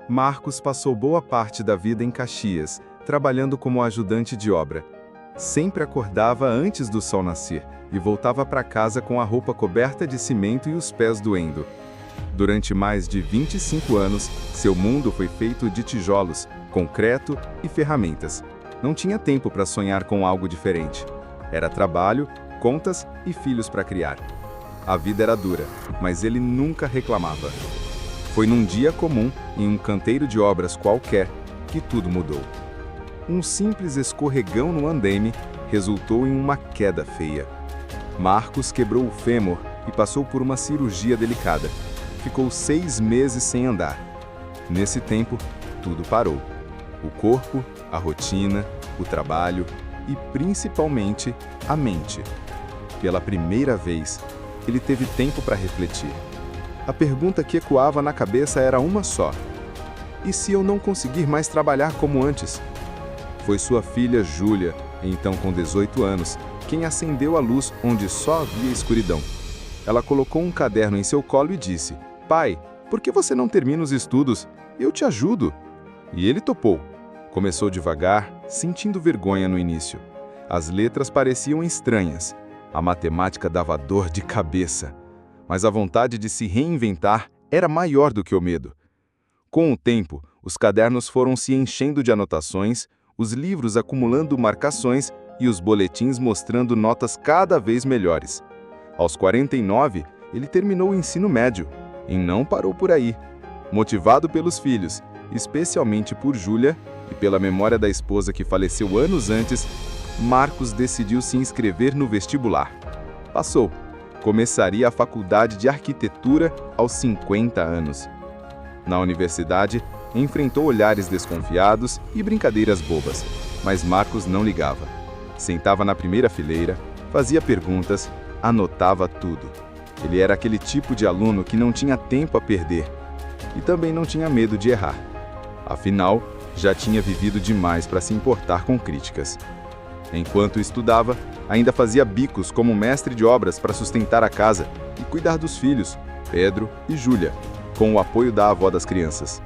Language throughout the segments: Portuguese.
Marcos passou boa parte da vida em Caxias, trabalhando como ajudante de obra. Sempre acordava antes do sol nascer e voltava para casa com a roupa coberta de cimento e os pés doendo. Durante mais de 25 anos, seu mundo foi feito de tijolos, concreto e ferramentas. Não tinha tempo para sonhar com algo diferente. Era trabalho, contas e filhos para criar. A vida era dura, mas ele nunca reclamava. Foi num dia comum, em um canteiro de obras qualquer, que tudo mudou. Um simples escorregão no andaime resultou em uma queda feia. Marcos quebrou o fêmur e passou por uma cirurgia delicada. Ficou 6 meses sem andar. Nesse tempo, tudo parou. O corpo, a rotina, o trabalho e, principalmente, a mente. Pela primeira vez, ele teve tempo para refletir. A pergunta que ecoava na cabeça era uma só: e se eu não conseguir mais trabalhar como antes? Foi sua filha Júlia, então com 18 anos, quem acendeu a luz onde só havia escuridão. Ela colocou um caderno em seu colo e disse: "Pai, por que você não termina os estudos? Eu te ajudo." E ele topou. Começou devagar, sentindo vergonha no início. As letras pareciam estranhas. A matemática dava dor de cabeça. Mas a vontade de se reinventar era maior do que o medo. Com o tempo, os cadernos foram se enchendo de anotações, os livros acumulando marcações e os boletins mostrando notas cada vez melhores. Aos 49, ele terminou o ensino médio e não parou por aí. Motivado pelos filhos, especialmente por Júlia e pela memória da esposa que faleceu anos antes, Marcos decidiu se inscrever no vestibular. Passou. Começaria a faculdade de arquitetura aos 50 anos. Na universidade, enfrentou olhares desconfiados e brincadeiras bobas, mas Marcos não ligava. Sentava na primeira fileira, fazia perguntas, anotava tudo. Ele era aquele tipo de aluno que não tinha tempo a perder e também não tinha medo de errar. Afinal, já tinha vivido demais para se importar com críticas. Enquanto estudava, ainda fazia bicos como mestre de obras para sustentar a casa e cuidar dos filhos, Pedro e Júlia, com o apoio da avó das crianças.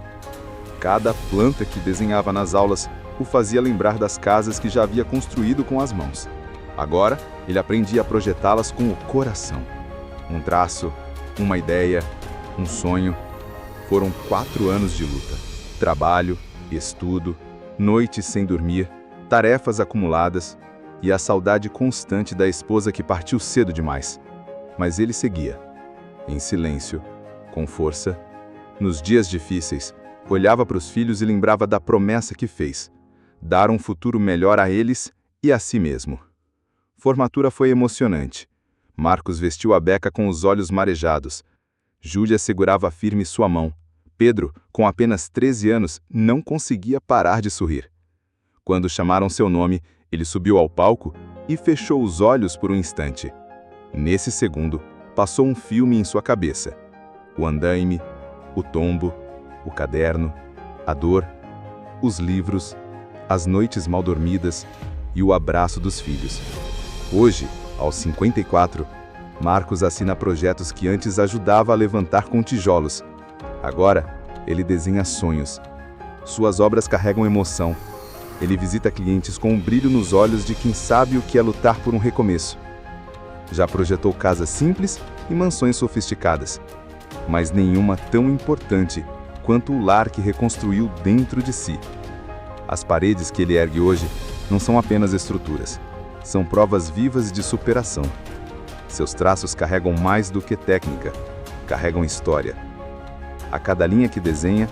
Cada planta que desenhava nas aulas o fazia lembrar das casas que já havia construído com as mãos. Agora, ele aprendia a projetá-las com o coração. Um traço, uma ideia, um sonho. Foram 4 anos de luta. Trabalho, estudo, noites sem dormir, tarefas acumuladas e a saudade constante da esposa que partiu cedo demais. Mas ele seguia, em silêncio, com força. Nos dias difíceis, olhava para os filhos e lembrava da promessa que fez: dar um futuro melhor a eles e a si mesmo. Formatura foi emocionante. Marcos vestiu a beca com os olhos marejados. Júlia segurava firme sua mão. Pedro, com apenas 13 anos, não conseguia parar de sorrir. Quando chamaram seu nome, ele subiu ao palco e fechou os olhos por um instante. Nesse segundo, passou um filme em sua cabeça. O andaime, o tombo, o caderno, a dor, os livros, as noites mal dormidas e o abraço dos filhos. Hoje, aos 54, Marcos assina projetos que antes ajudava a levantar com tijolos. Agora, ele desenha sonhos. Suas obras carregam emoção. Ele visita clientes com um brilho nos olhos de quem sabe o que é lutar por um recomeço. Já projetou casas simples e mansões sofisticadas, mas nenhuma tão importante quanto o lar que reconstruiu dentro de si. As paredes que ele ergue hoje não são apenas estruturas, são provas vivas de superação. Seus traços carregam mais do que técnica, carregam história. A cada linha que desenha,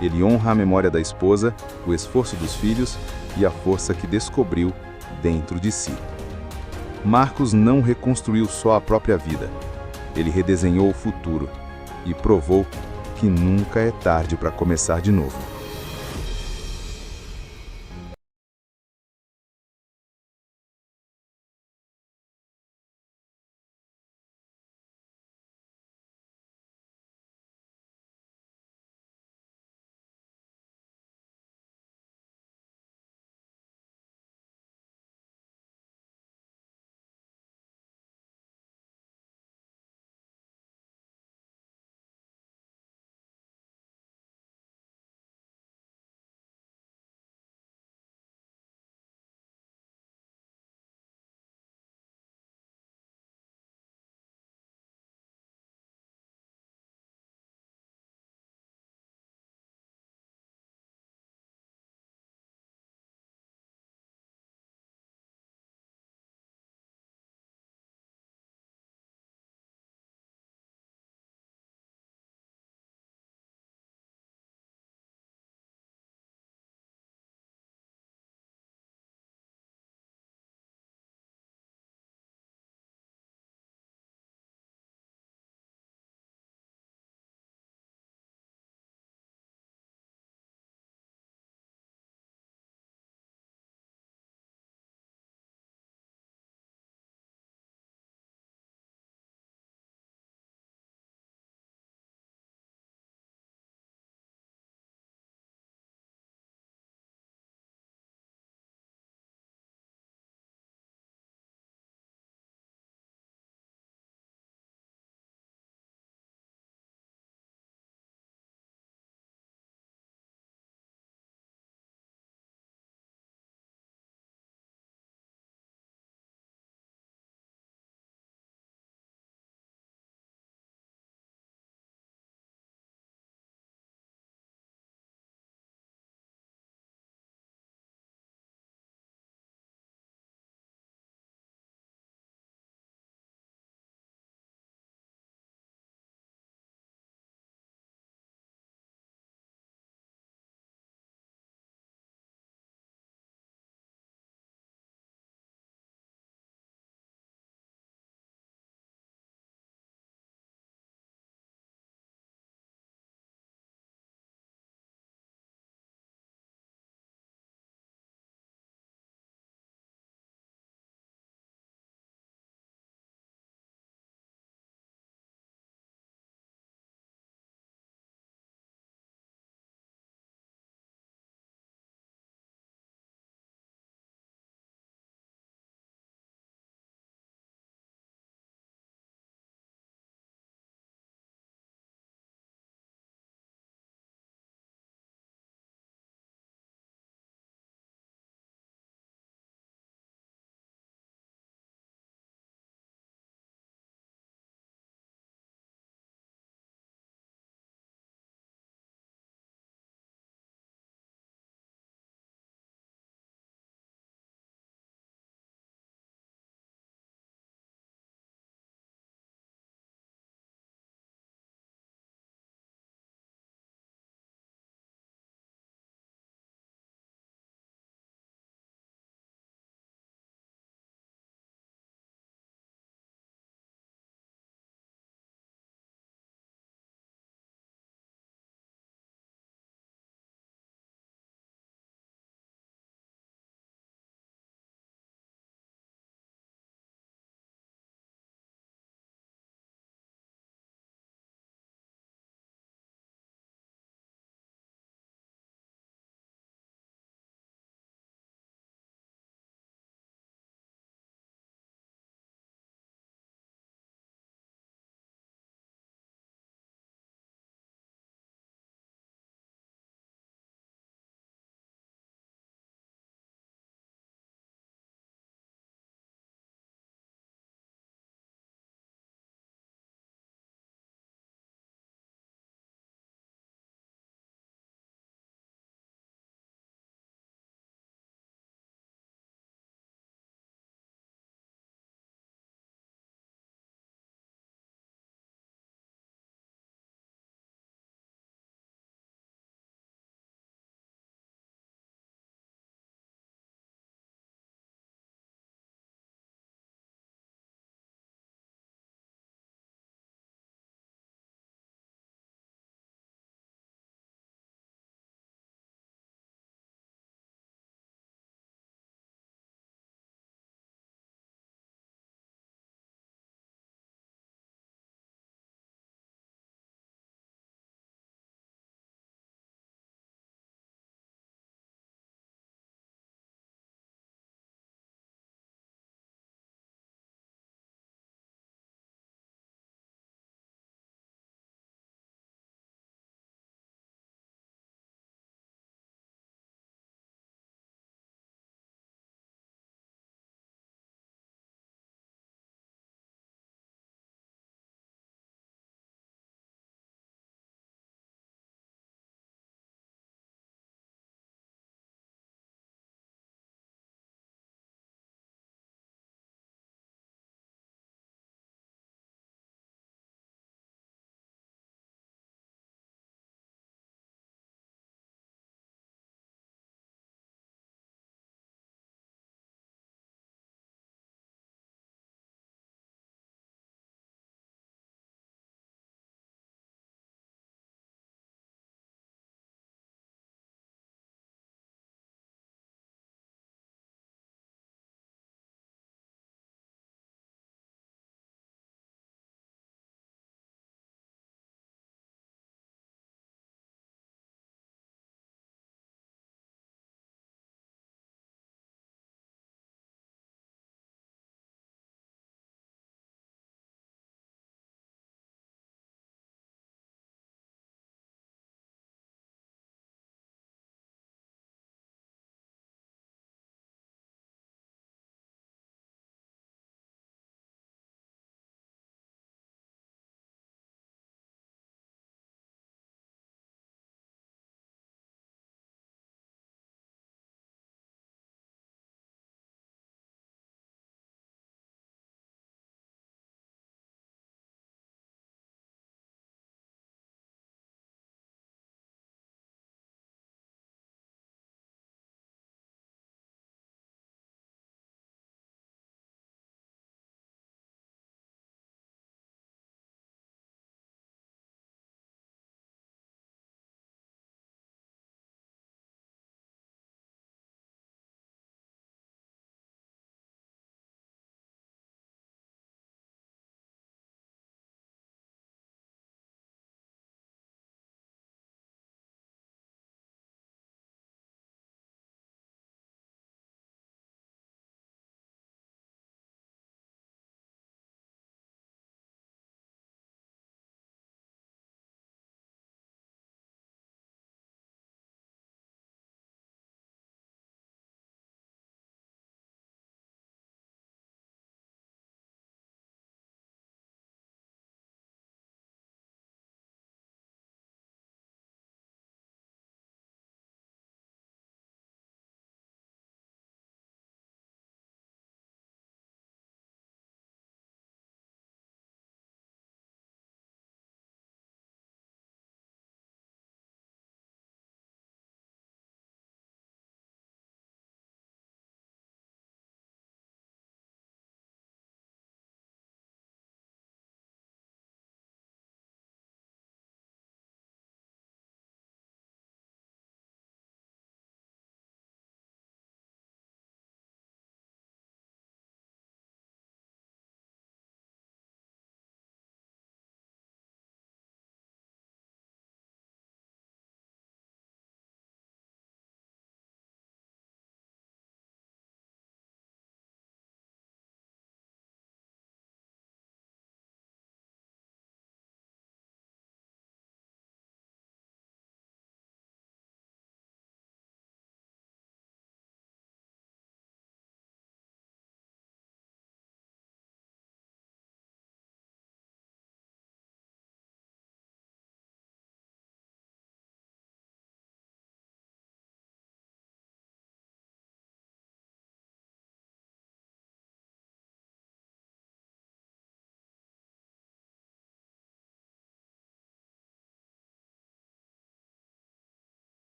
ele honra a memória da esposa, o esforço dos filhos e a força que descobriu dentro de si. Marcos não reconstruiu só a própria vida. Ele redesenhou o futuro e provou que nunca é tarde para começar de novo.